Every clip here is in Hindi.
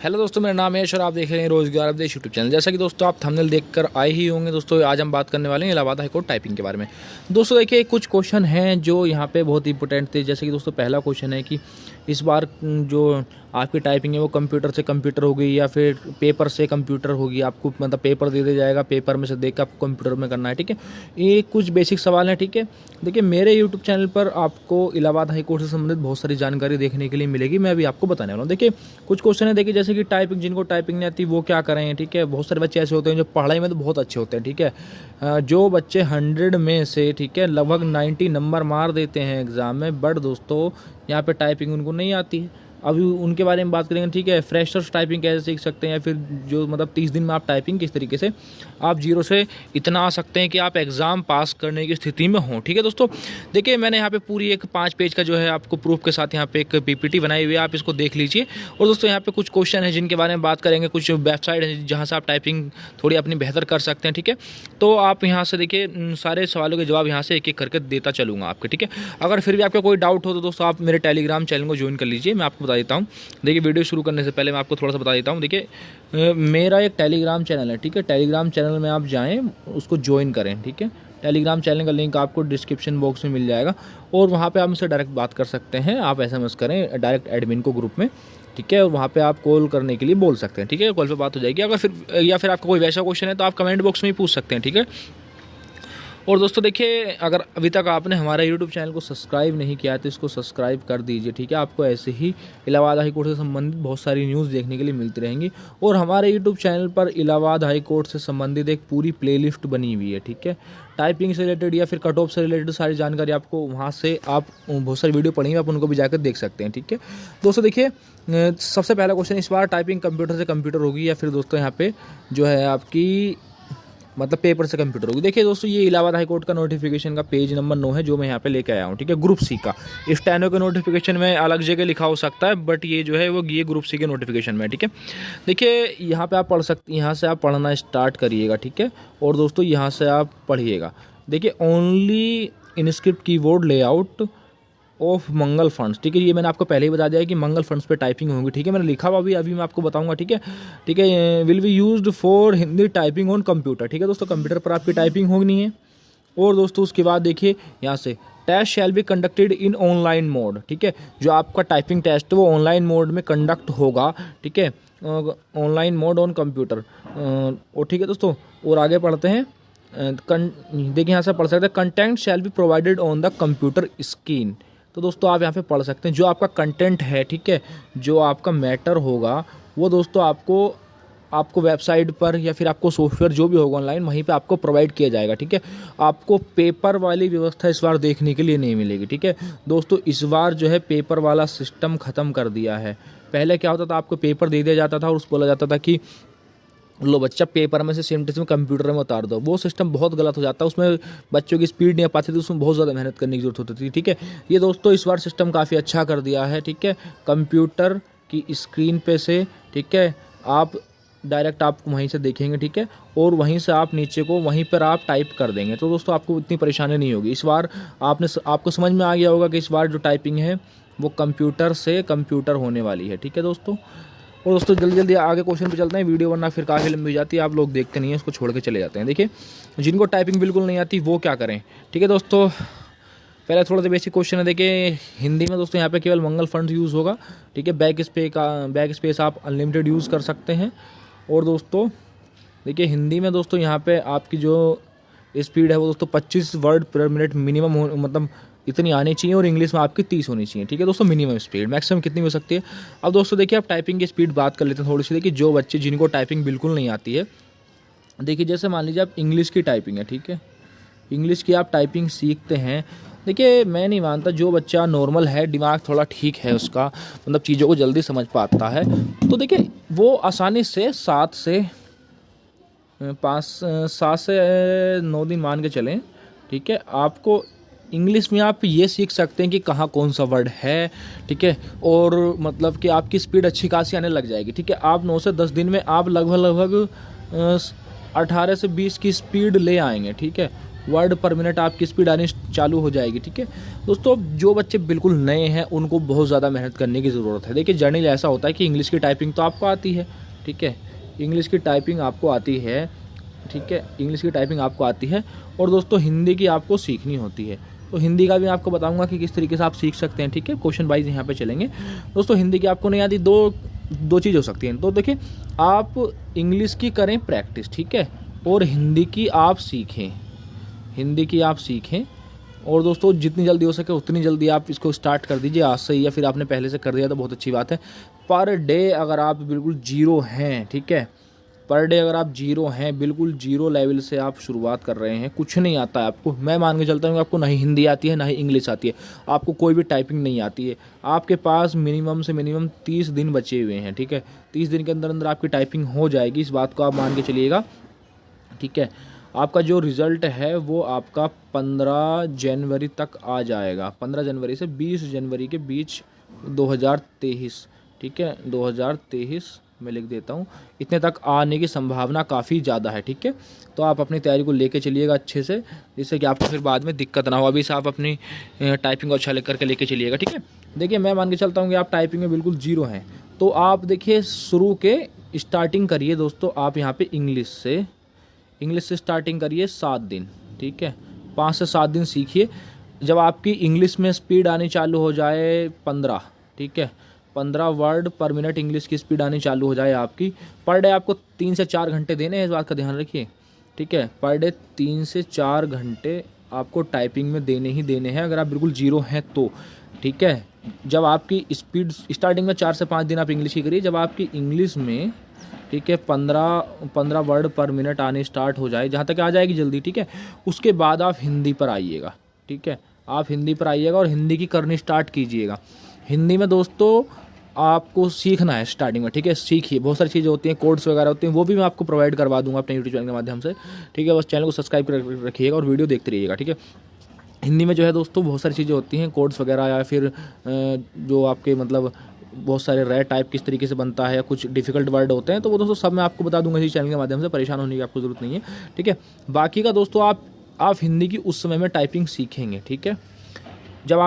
हेलो दोस्तों, मेरा नाम है यश और आप देख रहे हैं रोजगार अपडेट यूट्यूब चैनल। जैसा कि दोस्तों आप थंबनेल देखकर आए ही होंगे दोस्तों, आज हम बात करने वाले हैं इलाहाबाद हाईकोर्ट टाइपिंग के बारे में। दोस्तों देखिए, कुछ क्वेश्चन हैं जो यहाँ पे बहुत इंपॉर्टेंट थे। जैसे कि दोस्तों पहला क्वेश्चन है कि इस बार जो आपकी टाइपिंग है वो कंप्यूटर से कंप्यूटर होगी या फिर पेपर से कंप्यूटर होगी। आपको मतलब पेपर दे दिया जाएगा, पेपर में से देख कर आपको कंप्यूटर में करना है। ठीक है, ये कुछ बेसिक सवाल हैं। ठीक है, देखिए मेरे यूट्यूब चैनल पर आपको इलाहाबाद हाईकोर्ट से संबंधित बहुत सारी जानकारी देखने के लिए मिलेगी। मैं अभी आपको बताने वाला हूँ। देखिए कुछ क्वेश्चन है, देखिए जैसे कि टाइपिंग, जिनको टाइपिंग नहीं आती वो क्या करें। ठीक है, बहुत सारे बच्चे ऐसे होते हैं जो पढ़ाई में तो बहुत अच्छे होते हैं। ठीक है, जो बच्चे 100 में से ठीक है लगभग 90 नंबर मार देते हैं एग्ज़ाम में, बट दोस्तों यहाँ पे टाइपिंग उनको नहीं आती है। अभी उनके बारे में बात करेंगे। ठीक है, फ्रेशर्स टाइपिंग कैसे सीख सकते हैं, या फिर जो मतलब 30 दिन में आप टाइपिंग किस तरीके से आप जीरो से इतना आ सकते हैं कि आप एग्ज़ाम पास करने की स्थिति में हों। ठीक है दोस्तों, देखिए मैंने यहाँ पे पूरी एक 5 पेज का जो है आपको प्रूफ के साथ यहाँ पे एक पीपीटी बनाई हुई है, आप इसको देख लीजिए। और दोस्तों यहाँ पे कुछ क्वेश्चन है जिनके बारे में बात करेंगे, कुछ वेबसाइट है जहाँ से आप टाइपिंग थोड़ी अपनी बेहतर कर सकते हैं। ठीक है, तो आप यहाँ से देखिए सारे सवालों के जवाब यहाँ से एक एक करके देता चलूँगा आपके। ठीक है, अगर फिर भी आपका कोई डाउट हो तो दोस्तों आप मेरे टेलीग्राम चैनल को ज्वाइन कर लीजिए। मैं आपको बता देता हूँ। देखिए वीडियो शुरू करने से पहले मैं आपको थोड़ा सा बता देता हूँ। देखिए मेरा एक टेलीग्राम चैनल है। ठीक है, टेलीग्राम चैनल में आप जाएं, उसको ज्वाइन करें। ठीक है, टेलीग्राम चैनल का लिंक आपको डिस्क्रिप्शन बॉक्स में मिल जाएगा और वहाँ पे आप मुझसे डायरेक्ट बात कर सकते हैं। आप SMS करें डायरेक्ट एडमिन को ग्रुप में। ठीक है, और वहाँ पे आप कॉल करने के लिए बोल सकते हैं। ठीक है, कॉल पे बात हो जाएगी। अगर फिर या फिर आपका कोई वैसा क्वेश्चन है तो आप कमेंट बॉक्स में ही पूछ सकते हैं। ठीक है, और दोस्तों देखिए, अगर अभी तक आपने हमारा यूट्यूब चैनल को सब्सक्राइब नहीं किया तो इसको सब्सक्राइब कर दीजिए। ठीक है, आपको ऐसे ही इलाहाबाद हाई कोर्ट से संबंधित बहुत सारी न्यूज़ देखने के लिए मिलती रहेंगी। और हमारे यूट्यूब चैनल पर इलाहाबाद हाई कोर्ट से संबंधित एक पूरी प्लेलिस्ट बनी हुई है। ठीक है, टाइपिंग से रिलेटेड या फिर कट ऑफ से रिलेटेड सारी जानकारी आपको वहाँ से आप बहुत सारी वीडियो पढ़ेंगे, आप उनको भी जाकर देख सकते हैं। ठीक है दोस्तों, देखिए सबसे पहला क्वेश्चन, इस बार टाइपिंग कंप्यूटर से कंप्यूटर होगी या फिर दोस्तों यहाँ पे जो है आपकी मतलब पेपर से कंप्यूटर होगी। देखिए दोस्तों, ये इलाहाबाद हाईकोर्ट का नोटिफिकेशन का पेज नंबर 9 है जो मैं यहाँ पे लेके आया हूँ। ठीक है, ग्रुप सी का। स्टेनो के नोटिफिकेशन में अलग जगह लिखा हो सकता है, बट ये जो है वो ये ग्रुप सी के नोटिफिकेशन में है। ठीक है, देखिए यहाँ पे आप पढ़ सकते, यहाँ से आप पढ़ना स्टार्ट करिएगा। ठीक है, और दोस्तों यहाँ से आप पढ़िएगा। देखिए only InScript keyboard layout of Mangal funds. ठीक है, ये मैंने आपको पहले ही बता दिया है कि मंगल फंड्स पे टाइपिंग होगी। ठीक है, मैंने लिखा हुआ अभी मैं आपको बताऊंगा। ठीक है, ठीक है, will be used for Hindi typing on computer. ठीक है दोस्तों, कंप्यूटर पर आपकी टाइपिंग होनी है। और दोस्तों उसके बाद देखिए यहाँ से test shall be conducted in online mode. ठीक है, जो आपका टाइपिंग टेस्ट है वो ऑनलाइन मोड में कंडक्ट होगा। ठीक है, ऑनलाइन मोड ऑन कंप्यूटर। और ठीक है दोस्तों, और आगे पढ़ते हैं। देखिए यहाँ से पढ़ सकते हैं, content shall be provided on the computer screen. तो दोस्तों आप यहाँ पे पढ़ सकते हैं जो आपका कंटेंट है। ठीक है, जो आपका मैटर होगा वो दोस्तों आपको वेबसाइट पर या फिर आपको सॉफ्टवेयर जो भी होगा ऑनलाइन वहीं पे आपको प्रोवाइड किया जाएगा। ठीक है, आपको पेपर वाली व्यवस्था इस बार देखने के लिए नहीं मिलेगी। ठीक है दोस्तों, इस बार जो है पेपर वाला सिस्टम ख़त्म कर दिया है। पहले क्या होता था, आपको पेपर दे दिया जाता था और उसको बोला जाता था कि लो बच्चा पेपर में से सेम टेस्ट में कंप्यूटर में उतार दो। वो सिस्टम बहुत गलत हो जाता है, उसमें बच्चों की स्पीड नहीं आ पाती थी, उसमें बहुत ज़्यादा मेहनत करने की जरूरत होती थी। ठीक है, ये दोस्तों इस बार सिस्टम काफ़ी अच्छा कर दिया है। ठीक है, कंप्यूटर की स्क्रीन पे से ठीक है आप डायरेक्ट आप वहीं से देखेंगे। ठीक है, और वहीं से आप नीचे को वहीं पर आप टाइप कर देंगे, तो दोस्तों आपको इतनी परेशानी नहीं होगी। इस बार आपको समझ में आ गया होगा कि इस बार जो टाइपिंग है वो कंप्यूटर से कंप्यूटर होने वाली है। ठीक है दोस्तों, और दोस्तों जल्दी जल्दी आगे क्वेश्चन पे चलते हैं, वीडियो वरना फिर काफ़ी लंबी हो जाती है, आप लोग देखते नहीं हैं, इसको छोड़ के चले जाते हैं। देखिए जिनको टाइपिंग बिल्कुल नहीं आती वो क्या करें। ठीक है दोस्तों, पहले थोड़ा सा बेसिक क्वेश्चन है। देखिए हिंदी में दोस्तों यहाँ पे केवल मंगल फंड यूज़ होगा। ठीक है, बैक स्पेस आप अनलिमिटेड यूज़ कर सकते हैं। और दोस्तों देखिए हिंदी में दोस्तों यहाँ पे आपकी जो स्पीड है वो दोस्तों 25 वर्ड पर मिनट मिनिमम हो, मतलब इतनी आनी चाहिए। और इंग्लिश में आपकी 30 होनी चाहिए। ठीक है दोस्तों, मिनिमम स्पीड, मैक्सिमम कितनी हो सकती है। अब दोस्तों देखिए आप टाइपिंग की स्पीड बात कर लेते हैं थोड़ी सी। देखिए जो बच्चे जिनको टाइपिंग बिल्कुल नहीं आती है, देखिए जैसे मान लीजिए आप इंग्लिश की टाइपिंग है। ठीक है, इंग्लिश की आप टाइपिंग सीखते हैं। देखिए मैं नहीं मानता, जो बच्चा नॉर्मल है, दिमाग थोड़ा ठीक है उसका, मतलब चीज़ों को जल्दी समझ पाता है, तो देखिए वो आसानी से 7 से 9 दिन मान के चलें। ठीक है, आपको इंग्लिश में आप ये सीख सकते हैं कि कहाँ कौन सा वर्ड है। ठीक है, और मतलब कि आपकी स्पीड अच्छी खासी आने लग जाएगी। ठीक है, आप 9 से 10 दिन में आप लगभग 18 से 20 की स्पीड ले आएंगे। ठीक है, वर्ड पर मिनट आपकी स्पीड आनी चालू हो जाएगी। ठीक है दोस्तों, जो बच्चे बिल्कुल नए हैं उनको बहुत ज़्यादा मेहनत करने की ज़रूरत है। देखिए जर्नल ऐसा होता है कि इंग्लिश की टाइपिंग तो आपको आती है, ठीक है, इंग्लिश की टाइपिंग आपको आती है, ठीक है, इंग्लिश की टाइपिंग आपको आती है, और दोस्तों हिंदी की आपको सीखनी होती है। तो हिंदी का भी आपको बताऊंगा कि किस तरीके से आप सीख सकते हैं। ठीक है, क्वेश्चन वाइज यहाँ पे चलेंगे दोस्तों। हिंदी की आपको नहीं आती, दो चीज़ हो सकती हैं। तो देखिए, आप इंग्लिश की करें प्रैक्टिस, ठीक है, और हिंदी की आप सीखें, हिंदी की आप सीखें। और दोस्तों जितनी जल्दी हो सके उतनी जल्दी आप इसको स्टार्ट कर दीजिए आज से ही, या फिर आपने पहले से कर दिया तो बहुत अच्छी बात है। पर डे अगर आप बिल्कुल जीरो हैं, ठीक है, पर डे अगर आप जीरो हैं, बिल्कुल जीरो लेवल से आप शुरुआत कर रहे हैं, कुछ नहीं आता है आपको, मैं मान के चलता हूँ कि आपको ना ही हिंदी आती है ना ही इंग्लिश आती है, आपको कोई भी टाइपिंग नहीं आती है, आपके पास मिनिमम से मिनिमम 30 दिन बचे हुए हैं। ठीक है, 30 दिन के अंदर अंदर आपकी टाइपिंग हो जाएगी, इस बात को आप मान के चलिएगा। ठीक है, आपका जो रिज़ल्ट है वो आपका 15 जनवरी तक आ जाएगा, 15 जनवरी से 20 जनवरी के बीच 2023। ठीक है, 2023 मैं लिख देता हूँ, इतने तक आने की संभावना काफ़ी ज़्यादा है। ठीक है, तो आप अपनी तैयारी को लेके चलिएगा अच्छे से, जिससे कि आपको फिर बाद में दिक्कत ना हो। अभी से आप अपनी टाइपिंग को अच्छा करके लेके चलिएगा। ठीक है, देखिए मैं मान के चलता हूँ कि आप टाइपिंग में बिल्कुल जीरो हैं, तो आप देखिए शुरू के स्टार्टिंग करिए दोस्तों, आप यहाँ पे इंग्लिश से स्टार्टिंग करिए 7 दिन। ठीक है, 5 से 7 दिन सीखिए। जब आपकी इंग्लिश में स्पीड आनी चालू हो जाए 15, ठीक है, 15 वर्ड पर मिनट इंग्लिश की स्पीड आनी चालू हो जाए आपकी, पर डे आपको 3 से 4 घंटे देने हैं, इस बात का ध्यान रखिए। ठीक है, पर डे 3 से 4 घंटे आपको टाइपिंग में देने ही देने हैं, अगर आप बिल्कुल जीरो हैं तो। ठीक है, जब आपकी स्पीड स्टार्टिंग में 4 से 5 दिन आप इंग्लिश की करिए, जब आपकी इंग्लिश में, ठीक है, 15 वर्ड पर मिनट आने स्टार्ट हो जाए, जहाँ तक आ जाएगी जल्दी, ठीक है, उसके बाद आप हिंदी पर आइएगा। ठीक है, आप हिंदी पर आइएगा और हिंदी की करनी स्टार्ट कीजिएगा। हिंदी में दोस्तों आपको सीखना है स्टार्टिंग में। ठीक है, सीखिए, बहुत सारी चीज़ें होती हैं, कोड्स वगैरह होते हैं, वो भी मैं आपको प्रोवाइड करवा दूंगा अपने यूट्यूब चैनल के माध्यम से। ठीक है, बस चैनल को सब्सक्राइब कर रखिएगा और वीडियो देखते रहिएगा। ठीक है, हिंदी में जो है दोस्तों बहुत सारी चीज़ें होती हैं, कोड्स वगैरह, या फिर जो आपके मतलब बहुत सारे रे टाइप किस तरीके से बनता है, या कुछ डिफिकल्ट वर्ड होते हैं, तो वो दोस्तों सब मैं आपको बता दूंगा इसी चैनल के माध्यम से, परेशान होने की आपको ज़रूरत नहीं है। ठीक है, बाकी का दोस्तों आप हिंदी की उस समय में टाइपिंग सीखेंगे। ठीक है, जब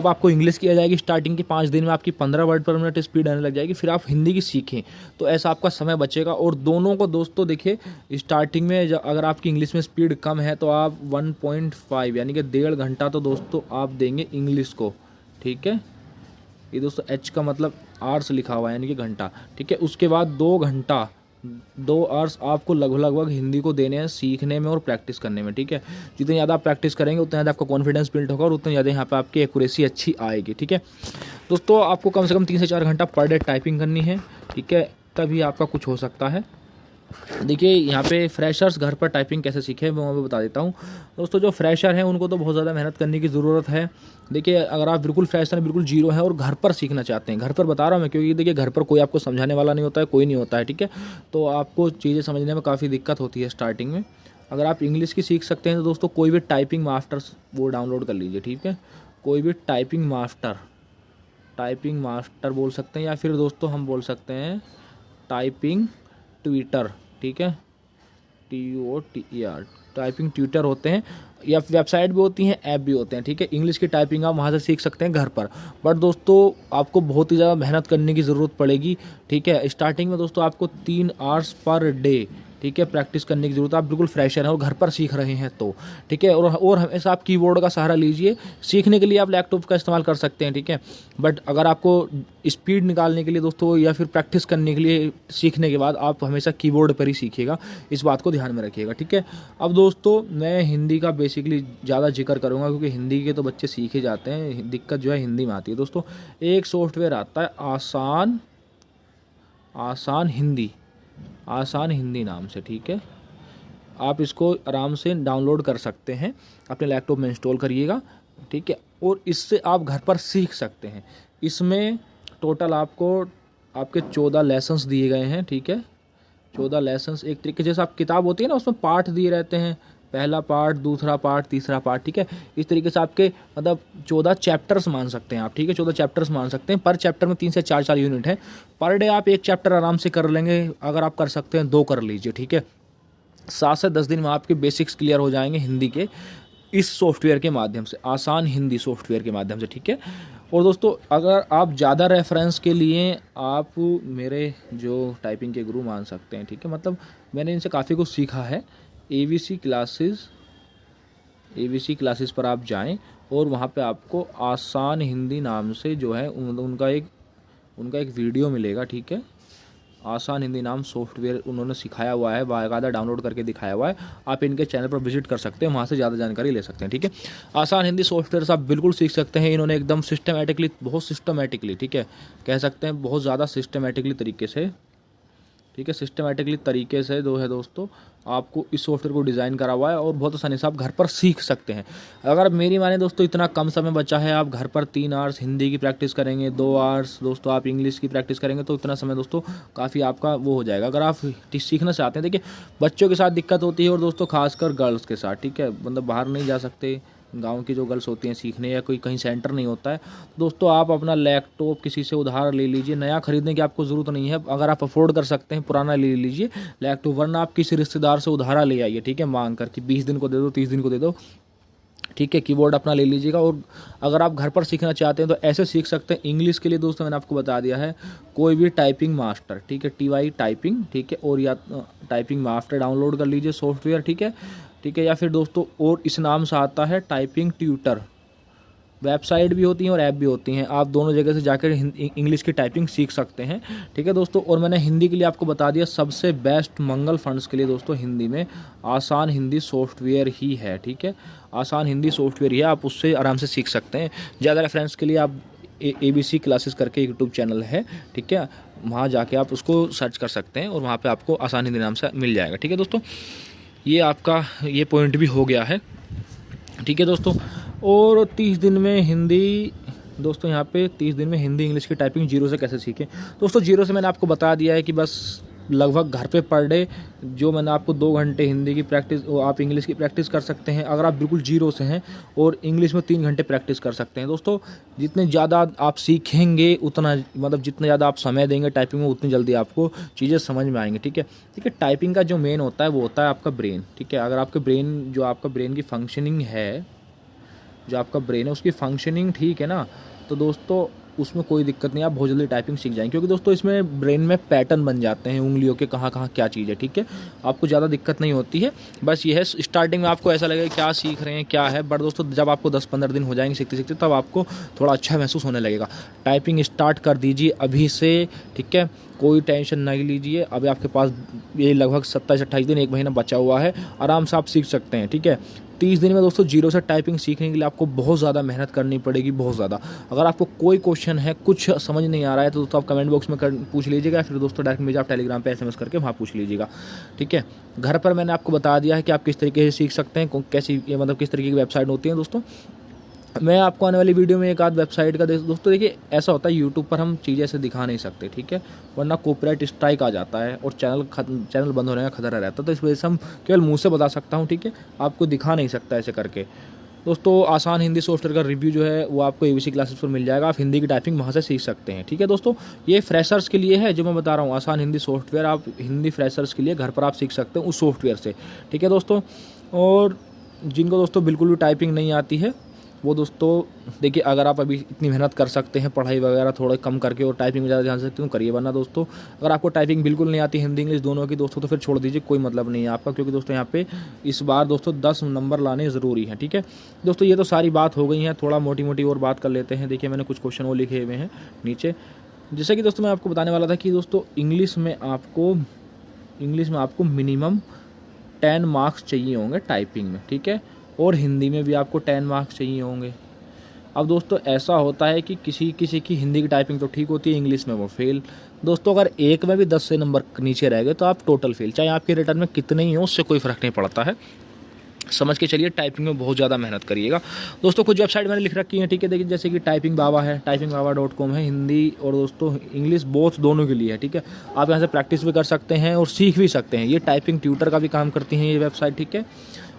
आपको इंग्लिश की आ जाएगी, स्टार्टिंग के 5 दिन में आपकी 15 वर्ड पर मिनट स्पीड आने लग जाएगी, फिर आप हिंदी की सीखें, तो ऐसा आपका समय बचेगा। और दोनों को दोस्तों देखिए, स्टार्टिंग में अगर आपकी इंग्लिश में स्पीड कम है तो आप 1.5 यानी कि 1.5 घंटा तो दोस्तों आप देंगे इंग्लिश को। ठीक है, ये दोस्तों एच का मतलब आवर्स लिखा हुआ है यानी कि घंटा। ठीक है, उसके बाद 2 आवर्स आपको लगभग हिंदी को देने हैं सीखने में और प्रैक्टिस करने में। ठीक है, जितनी ज़्यादा आप प्रैक्टिस करेंगे उतना ज़्यादा आपका कॉन्फिडेंस बिल्ड होगा और उतनी ज़्यादा यहाँ पे आपकी एक्यूरेसी अच्छी आएगी। ठीक है दोस्तों, आपको कम से कम 3 से 4 घंटा पर डे टाइपिंग करनी है। ठीक है, तभी आपका कुछ हो सकता है। देखिए यहाँ पे फ्रेशर्स घर पर टाइपिंग कैसे सीखें मैं भी बता देता हूँ दोस्तों। जो फ्रेशर हैं उनको तो बहुत ज़्यादा मेहनत करने की ज़रूरत है। देखिए अगर आप बिल्कुल फ्रेशर हैं, बिल्कुल जीरो हैं और घर पर सीखना चाहते हैं, घर पर बता रहा हूँ मैं, क्योंकि देखिए घर पर कोई आपको समझाने वाला नहीं होता है, कोई नहीं होता है। ठीक है, तो आपको चीज़ें समझने में काफ़ी दिक्कत होती है स्टार्टिंग में। अगर आप इंग्लिश की सीख सकते हैं तो दोस्तों कोई भी टाइपिंग मास्टर वो डाउनलोड कर लीजिए। ठीक है, कोई भी टाइपिंग मास्टर बोल सकते हैं, या फिर दोस्तों हम बोल सकते हैं टाइपिंग ट्विटर। ठीक है, TOTER टाइपिंग ट्यूटर होते हैं, या वेबसाइट भी होती हैं, ऐप भी होते हैं। ठीक है, इंग्लिश की टाइपिंग आप वहाँ से सीख सकते हैं घर पर। बट दोस्तों आपको बहुत ही ज़्यादा मेहनत करने की ज़रूरत पड़ेगी। ठीक है, स्टार्टिंग में दोस्तों आपको 3 आवर्स पर डे, ठीक है, प्रैक्टिस करने की ज़रूरत है। आप बिल्कुल फ्रेशर हैं और घर पर सीख रहे हैं तो ठीक है, और हमेशा आप कीबोर्ड का सहारा लीजिए। सीखने के लिए आप लैपटॉप का इस्तेमाल कर सकते हैं। ठीक है, बट अगर आपको स्पीड निकालने के लिए दोस्तों, या फिर प्रैक्टिस करने के लिए सीखने के बाद, आप हमेशा कीबोर्ड पर ही सीखिएगा, इस बात को ध्यान में रखिएगा। ठीक है, अब दोस्तों मैं हिंदी का बेसिकली ज़्यादा जिक्र करूँगा, क्योंकि हिंदी के तो बच्चे सीखे जाते हैं, दिक्कत जो है हिंदी में आती है दोस्तों। एक सॉफ्टवेयर आता है आसान हिंदी नाम से। ठीक है, आप इसको आराम से डाउनलोड कर सकते हैं, अपने लैपटॉप में इंस्टॉल करिएगा। ठीक है, और इससे आप घर पर सीख सकते हैं। इसमें टोटल आपको आपके 14 लेसन्स दिए गए हैं। ठीक है, 14 लेसन्स, एक तरीके जैसे आप किताब होती है ना, उसमें पार्ट दिए रहते हैं, पहला पार्ट, दूसरा पार्ट, तीसरा पार्ट। ठीक है, इस तरीके से आपके मतलब 14 चैप्टर्स मान सकते हैं आप। ठीक है, 14 चैप्टर्स मान सकते हैं। पर चैप्टर में 3 से 4 यूनिट है। पर डे आप एक चैप्टर आराम से कर लेंगे, अगर आप कर सकते हैं 2 कर लीजिए। ठीक है, 7 से 10 दिन में आपके बेसिक्स क्लियर हो जाएंगे हिंदी के इस सॉफ्टवेयर के माध्यम से, आसान हिंदी सॉफ्टवेयर के माध्यम से, ठीक है। और दोस्तों अगर आप ज़्यादा रेफरेंस के लिए आप मेरे जो टाइपिंग के गुरु मान सकते हैं, ठीक है। मतलब मैंने इनसे काफ़ी कुछ सीखा है। ABC क्लासेस पर आप जाएं और वहाँ पे आपको आसान हिंदी नाम से जो है उनका एक वीडियो मिलेगा, ठीक है। आसान हिंदी नाम सॉफ्टवेयर उन्होंने सिखाया हुआ है, बाकायदा डाउनलोड करके दिखाया हुआ है। आप इनके चैनल पर विजिट कर सकते हैं, वहाँ से ज़्यादा जानकारी ले सकते हैं, ठीक है। आसान हिंदी सॉफ्टवेयर से आप बिल्कुल सीख सकते हैं। इन्होंने एकदम सिस्टमेटिकली, बहुत सिस्टमेटिकली, ठीक है, कह सकते हैं बहुत ज़्यादा सिस्टमेटिकली तरीके से, ठीक है, सिस्टमेटिकली तरीके से जो है दोस्तों आपको इस सॉफ्टवेयर को डिज़ाइन करा हुआ है और बहुत आसानी से आप घर पर सीख सकते हैं। अगर मेरी माने दोस्तों इतना कम समय बचा है, आप घर पर 3 आवर्स हिंदी की प्रैक्टिस करेंगे, 2 आवर्स दोस्तों आप इंग्लिश की प्रैक्टिस करेंगे, तो इतना समय दोस्तों काफ़ी आपका वो हो जाएगा। अगर आप सीखना चाहते हैं, देखिए बच्चों के साथ दिक्कत होती है और दोस्तों खासकर गर्ल्स के साथ, ठीक है, मतलब बाहर नहीं जा सकते, गांव की जो गर्ल्स होती हैं सीखने, या कोई कहीं सेंटर नहीं होता है, दोस्तों आप अपना लैपटॉप किसी से उधार ले लीजिए। नया खरीदने की आपको ज़रूरत नहीं है, अगर आप अफोर्ड कर सकते हैं पुराना ले लीजिए लैपटॉप, वरना आप किसी रिश्तेदार से उधारा ले आइए, ठीक है, मांग कर कि 20 दिन को दे दो, 30 दिन को दे दो, ठीक है। कीबोर्ड अपना ले लीजिएगा। और अगर आप घर पर सीखना चाहते हैं तो ऐसे सीख सकते हैं। इंग्लिश के लिए दोस्तों मैंने आपको बता दिया है, कोई भी टाइपिंग मास्टर, ठीक है, TY टाइपिंग, ठीक है, और या टाइपिंग मास्टर डाउनलोड कर लीजिए सॉफ्टवेयर, ठीक है, ठीक है। या फिर दोस्तों और इस नाम से आता है टाइपिंग ट्यूटर, वेबसाइट भी होती हैं और ऐप भी होती हैं, आप दोनों जगह से जाकर इंग्लिश की टाइपिंग सीख सकते हैं, ठीक है दोस्तों। और मैंने हिंदी के लिए आपको बता दिया, सबसे बेस्ट मंगल फंड्स के लिए दोस्तों हिंदी में आसान हिंदी सॉफ्टवेयर ही है, ठीक है, आसान हिंदी सॉफ्टवेयर ही है, आप उससे आराम से सीख सकते हैं। ज़्यादा रेफरेंस के लिए आप ABC क्लासेस करके यूट्यूब चैनल है, ठीक है, वहाँ जाके आप उसको सर्च कर सकते हैं और वहाँ पर आपको आसान हिंदी नाम से मिल जाएगा, ठीक है दोस्तों। ये आपका ये पॉइंट भी हो गया है, ठीक है दोस्तों। और 30 दिन में हिंदी दोस्तों, यहाँ पे 30 दिन में हिंदी इंग्लिश की टाइपिंग जीरो से कैसे सीखें दोस्तों। जीरो से मैंने आपको बता दिया है कि बस लगभग घर पे पर डे जो मैंने आपको 2 घंटे हिंदी की प्रैक्टिस, आप इंग्लिश की प्रैक्टिस कर सकते हैं अगर आप बिल्कुल जीरो से हैं, और इंग्लिश में 3 घंटे प्रैक्टिस कर सकते हैं दोस्तों। जितने ज़्यादा आप सीखेंगे उतना, मतलब जितने ज़्यादा आप समय देंगे टाइपिंग में, उतनी जल्दी आपको चीज़ें समझ में आएंगी, ठीक है, ठीक है। टाइपिंग का जो मेन होता है वो होता है आपका ब्रेन, ठीक है। अगर आपके ब्रेन, जो आपका ब्रेन की फंक्शनिंग है, जो आपका ब्रेन है उसकी फंक्शनिंग ठीक है ना, तो दोस्तों उसमें कोई दिक्कत नहीं, आप बहुत जल्दी टाइपिंग सीख जाएंगे, क्योंकि दोस्तों इसमें ब्रेन में पैटर्न बन जाते हैं उंगलियों के, कहाँ कहाँ क्या चीज़ है, ठीक है, आपको ज़्यादा दिक्कत नहीं होती है। बस ये है, स्टार्टिंग में आपको ऐसा लगेगा क्या सीख रहे हैं क्या है, बट दोस्तों जब आपको 10-15 दिन हो जाएंगे सीखते सीखते, तब आपको थोड़ा अच्छा महसूस होने लगेगा। टाइपिंग स्टार्ट कर दीजिए अभी से, ठीक है, कोई टेंशन नहीं लीजिए। अभी आपके पास ये लगभग 27-28 दिन, 1 महीना बचा हुआ है, आराम से आप सीख सकते हैं, ठीक है। 30 दिन में दोस्तों जीरो से टाइपिंग सीखने के लिए आपको बहुत ज़्यादा मेहनत करनी पड़ेगी, बहुत ज़्यादा। अगर आपको कोई क्वेश्चन है, कुछ समझ नहीं आ रहा है, तो दोस्तों आप कमेंट बॉक्स में पूछ लीजिएगा, फिर दोस्तों डायरेक्ट मुझे आप टेलीग्राम पे SMS करके वहाँ पूछ लीजिएगा, ठीक है। घर पर मैंने आपको बता दिया है कि आप किस तरीके से सीख सकते हैं, कैसी, मतलब किस तरीके की वेबसाइट होती है दोस्तों। मैं आपको आने वाली वीडियो में एक आध वेबसाइट का दोस्तों, देखिए ऐसा होता है यूट्यूब पर हम चीज़ें ऐसे दिखा नहीं सकते, ठीक है, वरना कॉपीराइट स्ट्राइक आ जाता है और चैनल बंद होने का खतरा रहता है, तो इस वजह से हम केवल मुंह से बता सकता हूँ, ठीक है, आपको दिखा नहीं सकता ऐसे करके। दोस्तों आसान हिंदी सॉफ्टवेयर का रिव्यू जो है वो आपको ABC क्लासेस पर मिल जाएगा, आप हिंदी की टाइपिंग वहाँ से सीख सकते हैं, ठीक है दोस्तों। ये फ्रेशर्स के लिए है जो मैं बता रहा हूँ, आसान हिंदी सॉफ्टवेयर आप हिंदी फ्रेशर्स के लिए घर पर आप सीख सकते हैं उस सॉफ्टवेयर से, ठीक है दोस्तों। और जिनको दोस्तों बिल्कुल भी टाइपिंग नहीं आती है, वो दोस्तों देखिए, अगर आप अभी इतनी मेहनत कर सकते हैं पढ़ाई वगैरह थोड़ा कम करके और टाइपिंग में ज़्यादा ध्यान सकते हो करिए, वरना दोस्तों अगर आपको टाइपिंग बिल्कुल नहीं आती हिंदी इंग्लिश दोनों की दोस्तों, तो फिर छोड़ दीजिए, कोई मतलब नहीं है आपका, क्योंकि दोस्तों यहाँ पे इस बार दोस्तों 10 नंबर लाने ज़रूरी हैं, ठीक है दोस्तों। ये तो सारी बात हो गई है, थोड़ा मोटी मोटी और बात कर लेते हैं। देखिए मैंने कुछ क्वेश्चन वो लिखे हुए हैं नीचे, जैसे कि दोस्तों मैं आपको बताने वाला था कि दोस्तों इंग्लिश में आपको मिनिमम 10 मार्क्स चाहिए होंगे टाइपिंग में, ठीक है, और हिंदी में भी आपको 10 मार्क्स चाहिए होंगे। अब दोस्तों ऐसा होता है कि किसी की हिंदी की टाइपिंग तो ठीक होती है, इंग्लिश में वो फेल। दोस्तों अगर एक में भी 10 से नंबर नीचे रह गए तो आप टोटल फेल, चाहे आपके रिटर्न में कितने ही हो उससे कोई फ़र्क नहीं पड़ता है, समझ के चलिए। टाइपिंग में बहुत ज़्यादा मेहनत करिएगा दोस्तों। कुछ वेबसाइट मैंने लिख रखी है, ठीक है, देखिए जैसे कि टाइपिंग बाबा है, typingbaba.com है, हिंदी और दोस्तों इंग्लिश बोथ दोनों के लिए है, ठीक है। आप यहाँ से प्रैक्टिस भी कर सकते हैं और सीख भी सकते हैं। ये टाइपिंग ट्यूटर का भी काम करती हैं ये वेबसाइट, ठीक है।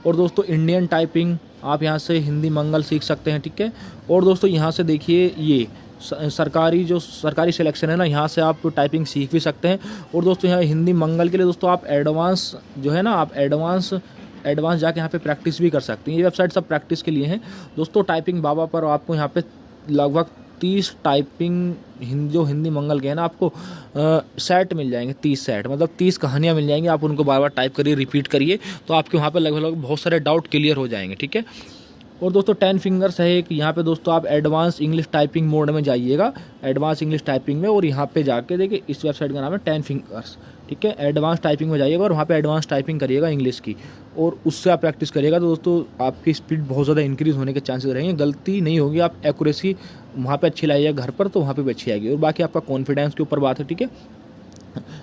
और दोस्तों इंडियन टाइपिंग, आप यहाँ से हिंदी मंगल सीख सकते हैं, ठीक है। और दोस्तों यहाँ से देखिए ये सरकारी सिलेक्शन है ना, यहाँ से आप टाइपिंग सीख भी सकते हैं। और दोस्तों यहाँ हिंदी मंगल के लिए दोस्तों आप एडवांस जो है ना, आप एडवांस जाके यहाँ पे प्रैक्टिस भी कर सकते हैं। ये वेबसाइट सब प्रैक्टिस के लिए हैं दोस्तों। टाइपिंग बाबा पर आपको यहाँ पे लगभग 30 टाइपिंग जो हिंदी मंगल के हैं ना, आपको सेट मिल जाएंगे, 30 सेट, मतलब 30 कहानियाँ मिल जाएंगी। आप उनको बार बार टाइप करिए, रिपीट करिए, तो आपके वहाँ पे लगभग बहुत सारे डाउट क्लियर हो जाएंगे, ठीक है। और दोस्तों 10 फिंगर्स है एक, यहाँ पे दोस्तों आप एडवांस इंग्लिश टाइपिंग मोड में जाइएगा, एडवांस इंग्लिश टाइपिंग में, और यहाँ पे जाके देखिए इस वेबसाइट का नाम है 10 फिंगर्स, ठीक है। एडवांस टाइपिंग में जाइएगा और वहाँ पे एडवांस टाइपिंग करिएगा इंग्लिश की, और उससे आप प्रैक्टिस करिएगा तो दोस्तों आपकी स्पीड बहुत ज़्यादा इंक्रीज़ होने के चांसेस रहेंगे, गलती नहीं होगी, आप एक्यूरेसी वहाँ पे अच्छी लाइएगा घर पर, तो वहाँ पे भी अच्छी आएगी। और बाकी आपका कॉन्फिडेंस के ऊपर बात है, ठीक है।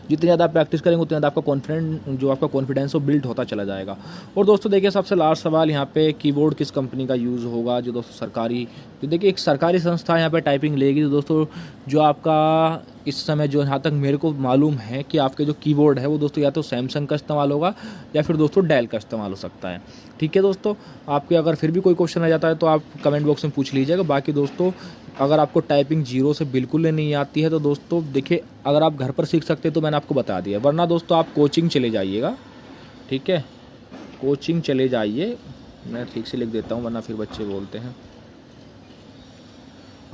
जितनी ज़्यादा आप प्रैक्टिस करेंगे उतना ज़्यादा आपका कॉन्फिडेंस वो बिल्ड होता चला जाएगा। और दोस्तों देखिए सबसे लास्ट सवाल यहाँ पे, कीबोर्ड किस कंपनी का यूज़ होगा, जो दोस्तों सरकारी, तो देखिए एक सरकारी संस्था यहाँ पे टाइपिंग लेगी, तो दोस्तों जो आपका इस समय जो यहाँ तक मेरे को मालूम है कि आपके जो कीबोर्ड है वो दोस्तों या तो सैमसंग का इस्तेमाल होगा या फिर दोस्तों डेल का इस्तेमाल हो सकता है, ठीक है दोस्तों। आपके अगर फिर भी कोई क्वेश्चन आ जाता है तो आप कमेंट बॉक्स में पूछ लीजिएगा। बाकी दोस्तों अगर आपको टाइपिंग जीरो से बिल्कुल नहीं आती है तो दोस्तों देखिए अगर आप घर पर सीख सकते हैं तो मैंने आपको बता दिया, वरना दोस्तों आप कोचिंग चले जाइएगा, ठीक है। कोचिंग चले जाइए, मैं ठीक से लिख देता हूँ वरना फिर बच्चे बोलते हैं।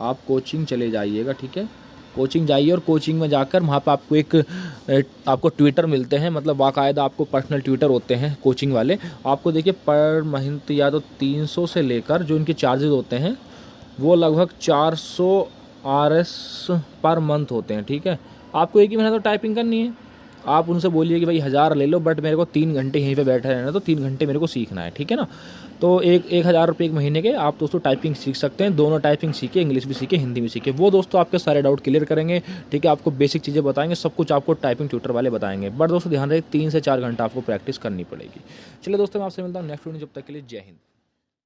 आप कोचिंग चले जाइएगा, ठीक है। कोचिंग जाइए और कोचिंग में जाकर वहाँ पर आपको आपको ट्विटर मिलते हैं, मतलब बाकायदा आपको पर्सनल ट्विटर होते हैं कोचिंग वाले। आपको देखिए पर मंथ या तो 300 से लेकर जो इनके चार्जेस होते हैं वो लगभग 400 RS पर मंथ होते हैं, ठीक है। आपको एक ही महीना तो टाइपिंग करनी है, आप उनसे बोलिए कि भाई 1000 ले लो, बट मेरे को 3 घंटे यहीं पे बैठे रहना, तो 3 घंटे मेरे को सीखना है, ठीक है ना। तो 1000 रुपये एक महीने के आप दोस्तों टाइपिंग सीख सकते हैं। दोनों टाइपिंग सीखे, इंग्लिश भी सीखे, हिंदी भी सीखे, वो दोस्तों आपके सारे डाउट क्लियर करेंगे, ठीक है। आपको बेसिक चीज़ें बताएंगे, सब कुछ आपको टाइपिंग ट्यूटर वाले बताएंगे, बट दोस्तों ध्यान रहे 3 से 4 घंटा आपको प्रैक्टिस करनी पड़ेगी। चलिए दोस्तों मैं आपसे मिलता हूँ नेक्स्ट वीडियो, जब तक के लिए जय हिंद।